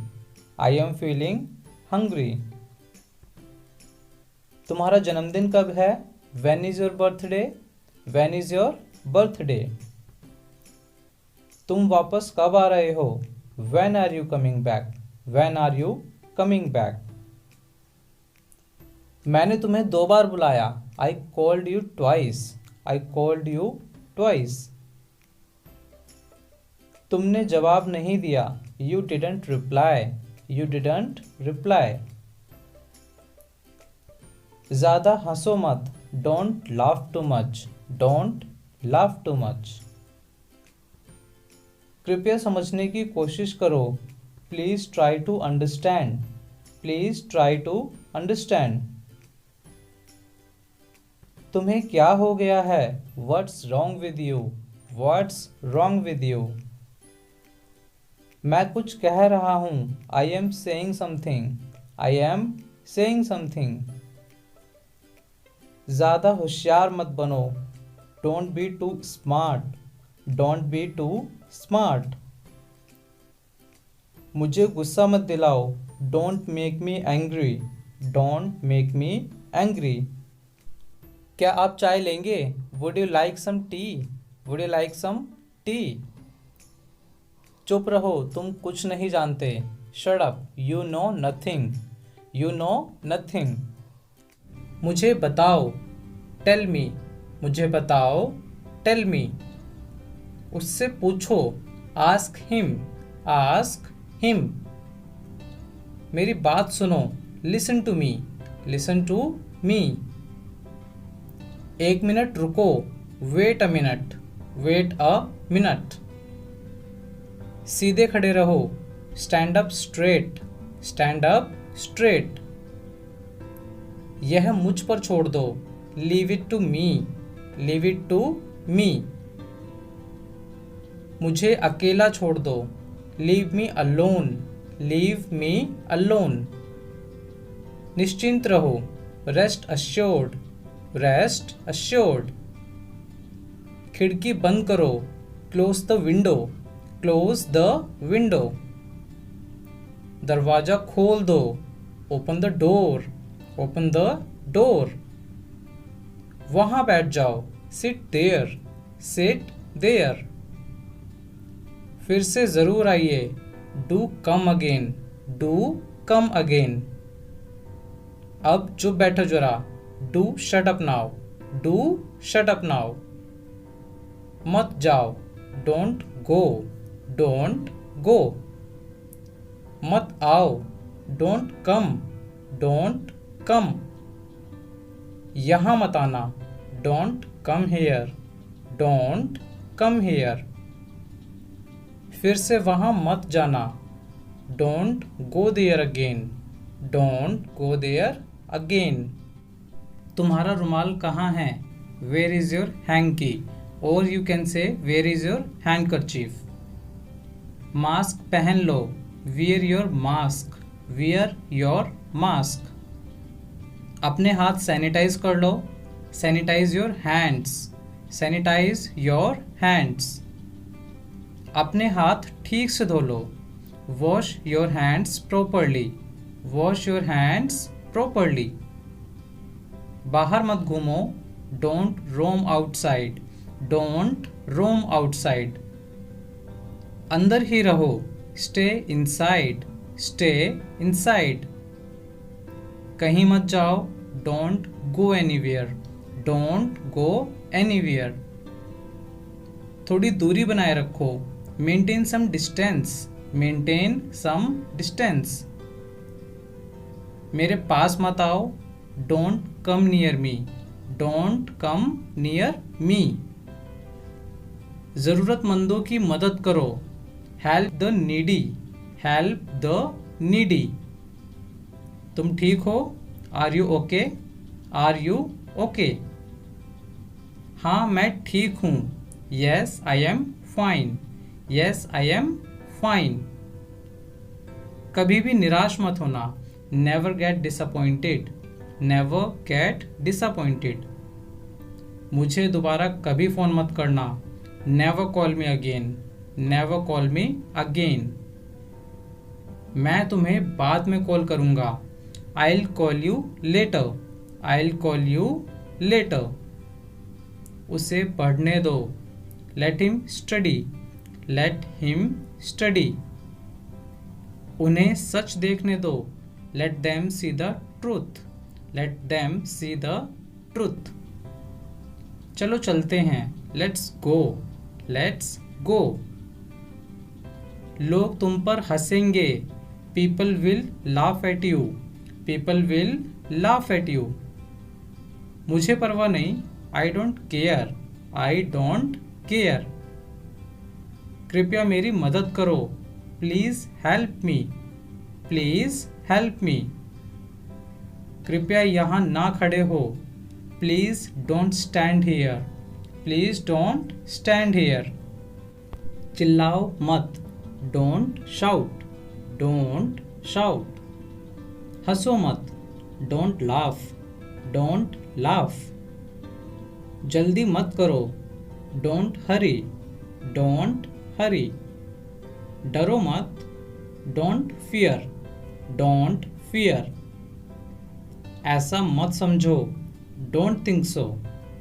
I am feeling hungry. तुम्हारा जन्मदिन कब है? When is your birthday? When is your birthday? तुम वापस कब आ रहे हो? When are you coming back? When are you coming back? मैंने तुम्हें 2 बार बुलाया। I called you twice. I called you twice. तुमने जवाब नहीं दिया। You didn't reply. You didn't reply. ज़्यादा हंसो मत। Don't laugh too much. Don't laugh too much. कृपया समझने की कोशिश करो। Please try to understand. Please try to understand. तुम्हें क्या हो गया है? What's wrong with you? What's wrong with you? मैं कुछ कह रहा हूँ। I am saying something. I am saying something. ज़्यादा होशियार मत बनो। Don't be too smart. Don't be too smart. मुझे गुस्सा मत दिलाओ। Don't make me angry. Don't make me angry. क्या आप चाय लेंगे? Would you like some tea? Would you like some tea? चुप रहो, तुम कुछ नहीं जानते। Shut up, you know nothing. You know nothing. मुझे बताओ। Tell me. मुझे बताओ। Tell me. उससे पूछो। Ask him. Ask him. मेरी बात सुनो। Listen to me. Listen to me. 1 minute रुको। Wait a minute. Wait a minute. सीधे खड़े रहो। Stand up straight. Stand up straight. यह मुझ पर छोड़ दो। Leave it to me. Leave it to me. मुझे अकेला छोड़ दो। Leave me alone. Leave me alone. निश्चिंत रहो। Rest assured. Rest assured. खिड़की बंद करो। Close the window. Close the window. दरवाजा खोल दो। Open the door. Open the door. वहां बैठ जाओ। Sit there. Sit there. फिर से जरूर आइए। Do come again. Do come again. अब चुप बैठो जरा। Do shut up now. Do shut up now. मत जाओ। Don't go. Don't go. मत आओ। Don't come. Don't come. यहाँ मत आना। Don't come here. Don't come here. फिर से वहाँ मत जाना। Don't go there again. Don't go there again. तुम्हारा रुमाल कहाँ है? Where is your hanky? और you can say where is your handkerchief. Mask पहन लो। Wear your mask. Wear your mask. अपने हाथ सैनिटाइज कर लो। Sanitise your hands. Sanitise your hands. अपने हाथ ठीक से धो लो। Wash your hands properly. Wash your hands properly. बाहर मत घूमो। Don't roam outside. Don't roam outside. अंदर ही रहो। Stay inside. Stay inside. कहीं मत जाओ। Don't go anywhere. Don't go anywhere. थोड़ी दूरी बनाए रखो। Maintain some distance. Maintain some distance. मेरे पास मत आओ। Don't come near me. Don't come near me. ज़रूरतमंदों की मदद करो। Help the needy. Help the needy. तुम ठीक हो? Are you okay? Are you okay? हाँ मैं ठीक हूँ। Yes I am fine. Yes I am fine. कभी भी निराश मत होना। Never get disappointed. Never get disappointed. मुझे दोबारा कभी फ़ोन मत करना। Never call me again. Never call me again. मैं तुम्हें बाद में कॉल करूँगा। I will call you later. I will call you later. उसे पढ़ने दो। Let him study. Let him study. उन्हें सच देखने दो। Let them see the truth. Let them see the truth. चलो चलते हैं। Let's go. Let's go. लोग तुम पर हंसेंगे। People will laugh at you. People will laugh at you. मुझे परवाह नहीं। I don't care. I don't care. कृपया मेरी मदद करो। Please help me. Please help me. कृपया यहाँ ना खड़े हो। Please don't stand here. Please don't stand here. चिल्लाओ मत। Don't shout. Don't shout. हंसो मत। Don't laugh. Don't laugh. जल्दी मत करो। Don't hurry. Don't hurry. डरो मत। Don't fear. Don't fear. ऐसा मत समझो। Don't think so.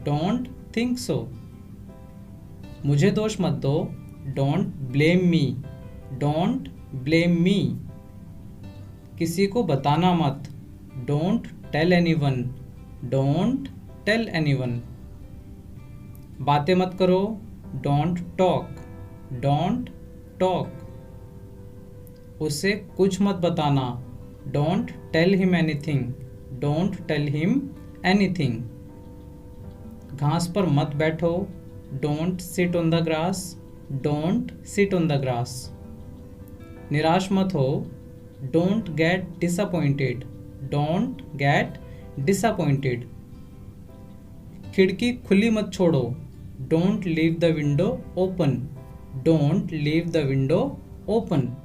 Don't think so. मुझे दोष मत दो। Don't blame me. Don't blame me. किसी को बताना मत। Don't tell anyone. Don't tell anyone. बातें मत करो। Don't talk. Don't talk. उसे कुछ मत बताना। Don't tell him anything. Don't tell him anything. घास पर मत बैठो। Don't sit on the grass. Don't sit on the grass. निराश मत हो। Don't get disappointed. Don't get disappointed. खिड़की खुली मत छोड़ो। Don't leave the window open. Don't leave the window open.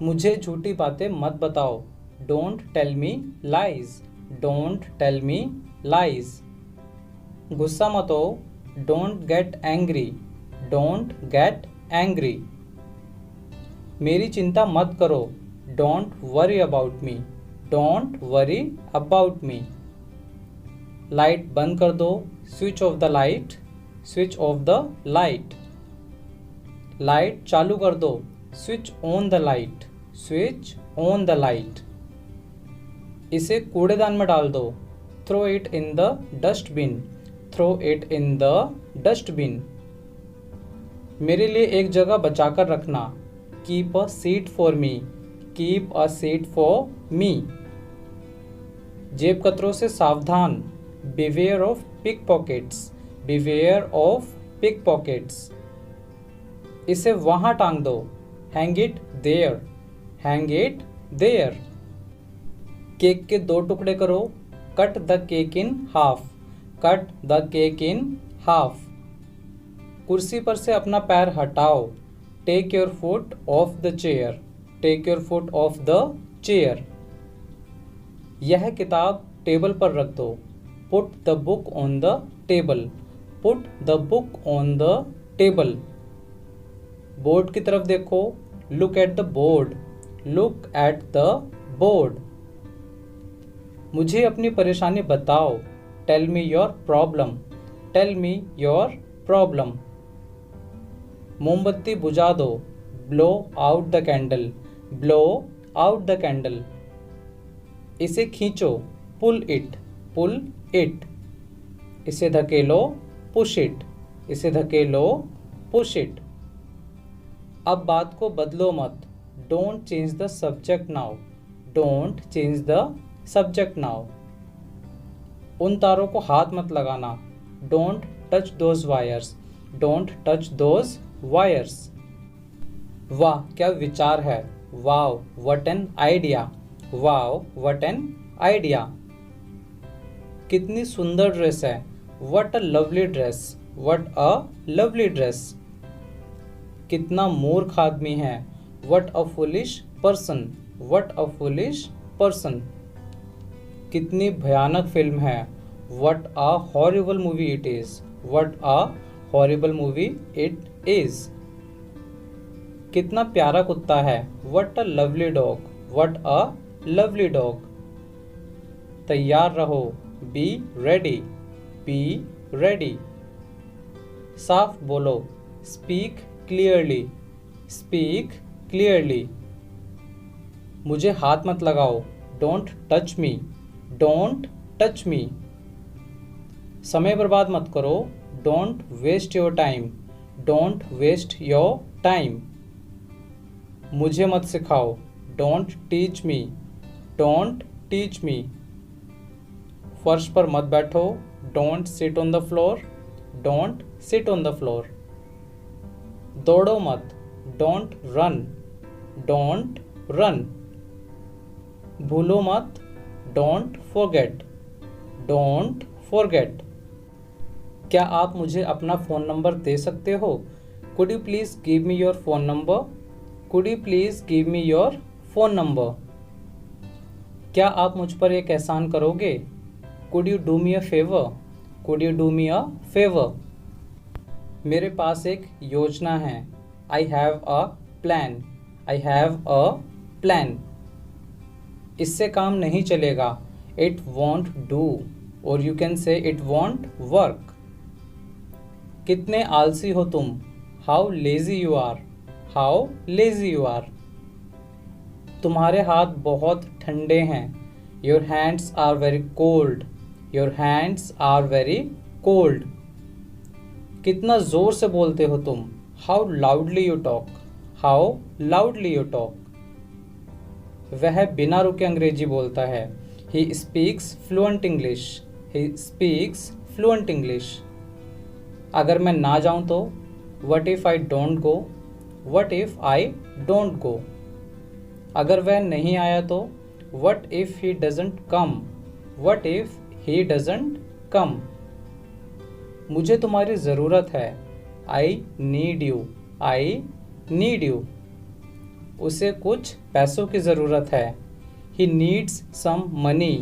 मुझे झूठी बातें मत बताओ। Don't tell me lies. Don't tell me lies. गुस्सा मत हो। Don't get angry. Don't get angry. मेरी चिंता मत करो। Don't worry about me. Don't worry about me. Light बंद कर दो। Switch off the light. Switch off the light. Light चालू कर दो। Switch on the light. Switch on the light. इसे कूड़ेदान में डाल दो। Throw it in the dustbin. Throw it in the dustbin. मेरे लिए एक जगह बचाकर रखना। Keep a seat for me. Keep a seat for me. जेब कतरों से सावधान। Beware of pick pockets. Beware of pick pockets. इसे वहां टांग दो। Hang it there. Hang it there. Cake के 2 टुकड़े करो। Cut the cake in half. Cut the cake in half. कुर्सी पर से अपना पैर हटाओ। Take your foot off the chair. Take your foot off the chair. यह किताब टेबल पर रख दो। Put the book on the table. Put the book on the table. Board की तरफ देखो। Look at the board. Look at the board. मुझे अपनी परेशानी बताओ। Tell me your problem. Tell me your problem. मोमबत्ती बुझा दो। Blow out the candle. Blow out the candle. इसे खींचो। Pull it. Pull it. इसे धकेलो। Push it. इसे धकेलो। Push it. अब बात को बदलो मत। Don't change the subject now. Don't change the subject now. उन तारों को हाथ मत लगाना। Don't touch those wires. Don't touch those wires. वाह क्या विचार है। Wow what an idea. Wow what an idea. कितनी सुंदर ड्रेस है, what a lovely dress, what a lovely dress. कितना मूर्ख आदमी है, what a foolish person, what a foolish person. कितनी भयानक फिल्म है, what a horrible movie it is, what a horrible movie it is. कितना प्यारा कुत्ता है, what a lovely dog, what a lovely dog. तैयार रहो, बी रेडी, बी रेडी। साफ बोलो, स्पीक क्लियरली, स्पीक क्लियरली। मुझे हाथ मत लगाओ, don't touch me, don't touch me. समय बर्बाद मत करो, don't waste your time, don't waste your time. मुझे मत सिखाओ, don't teach me, don't teach me. फर्श पर मत बैठो, don't sit on the floor, don't sit on the floor. दौड़ो मत, डोंट रन, डोंट रन। भूलो मत, डोंट फॉरगेट, डोंट फॉरगेट। क्या आप मुझे अपना फ़ोन नंबर दे सकते हो? Could you please give me your phone number, could you please give me your phone number. क्या आप मुझ पर एक एहसान करोगे? Could you do me a favour, could you do me a favour. मेरे पास एक योजना है, I have a plan, I have a plan. इससे काम नहीं चलेगा, इट वॉन्ट डू, और यू कैन से इट वॉन्ट वर्क। कितने आलसी हो तुम, how lazy you are, how lazy you are. तुम्हारे हाथ बहुत ठंडे हैं, your hands are very cold, your hands are very cold. कितना ज़ोर से बोलते हो तुम, how loudly you talk, how loudly you talk. वह बिना रुके अंग्रेजी बोलता है, he speaks fluent English, he speaks fluent English. अगर मैं ना जाऊं तो, what if I don't go, what if I don't go. अगर वह नहीं आया तो, what if he doesn't come, what if he doesn't come. मुझे तुम्हारी ज़रूरत है, I need you, I need you. उसे कुछ पैसों की ज़रूरत है, he needs some money,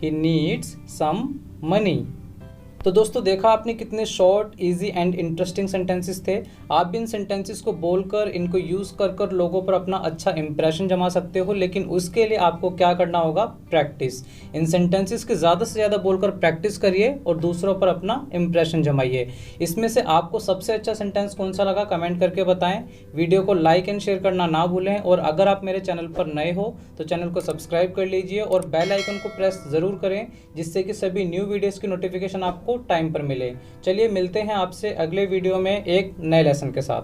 he needs some money. तो दोस्तों देखा आपने कितने short, easy and interesting sentences थे। आप भी इन सेंटेंसेस को बोलकर, इनको यूज़ कर कर लोगों पर अपना अच्छा इंप्रेशन जमा सकते हो, लेकिन उसके लिए आपको क्या करना होगा, प्रैक्टिस। इन सेंटेंसेस के ज़्यादा से ज़्यादा बोलकर प्रैक्टिस करिए और दूसरों पर अपना इंप्रेशन जमाइए। इसमें से आपको सबसे अच्छा सेंटेंस कौन सा लगा कमेंट करके बताएं। वीडियो को लाइक एंड शेयर करना ना भूलें, और अगर आप मेरे चैनल पर नए हो तो चैनल को सब्सक्राइब कर लीजिए और बेल आइकन को प्रेस ज़रूर करें, जिससे कि सभी न्यू वीडियोज़ की नोटिफिकेशन आपको टाइम पर मिले। चलिए मिलते हैं आपसे अगले वीडियो में एक नए लेसन के साथ।